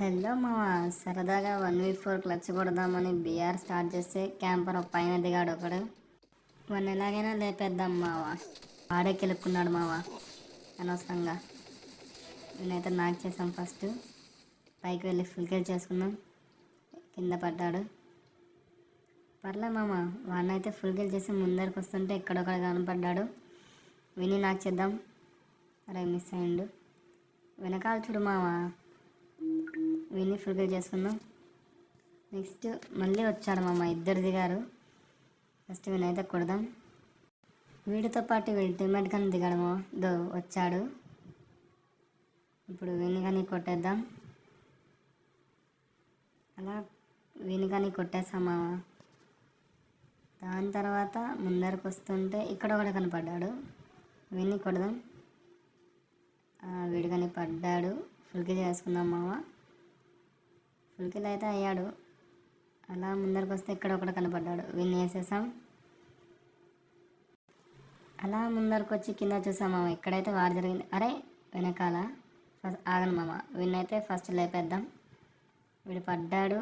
Hello మావా, సరదాగా 1v4 clutch కొడదామని BR start చేస్తే క్యాంపర్ పైన దిగాడు ఒకడు. వాడిని ఎలాగైనా లేపేద్దాం మావా. ఆడే కెలుక్కున్నాడు మావా అనవసరంగా. నేనైతే నాక్ చేసాం. ఫస్ట్ పైకి వెళ్ళి ఫుల్ కిల్ చేసుకుందాం. కింద పడ్డాడు. పర్లే మామ, వాడినైతే ఫుల్ కిల్ చేసి ముందరికి వస్తుంటే ఎక్కడొక్కడ కనపడ్డాడు. విని నాక్ చేద్దాం. అరే మిస్ అయ్యిండు. వెనకాల చూడు మావా, విని ఫుల్ కిల్ చేసుకుందాం. నెక్స్ట్ మళ్ళీ వచ్చాడు మామ, ఇద్దరు దిగారు. ఫస్ట్ వినైతే కొడదాం. వీడితో పాటు వీడి టీమ్మేట్ కానీ దిగడమో వచ్చాడు. ఇప్పుడు వీని కానీ కొట్టేద్దాం. అలా వీని కానీ కొట్టేసాం మామ. దాని తర్వాత ముందరకు వస్తుంటే ఇక్కడ ఒకటి కనపడ్డాడు. వీని కొడదాం. వీడు కానీ పడ్డాడు. ఫుల్ కిల్ చేసుకుందాం మామ. ఫుల్ కిల్ అయితే అయ్యాడు. అలా ముందరకు వస్తే ఇక్కడ ఒకటి కనపడ్డాడు. వీడిని వేసేసాం. అలా ముందరకు వచ్చి కింద చూసాం మామ, ఇక్కడైతే వారు జరిగింది. అరే వెనకాల ఫస్ట్ ఆగను మామ. వీడినైతే ఫస్ట్ లేపేద్దాం. వీడు పడ్డాడు.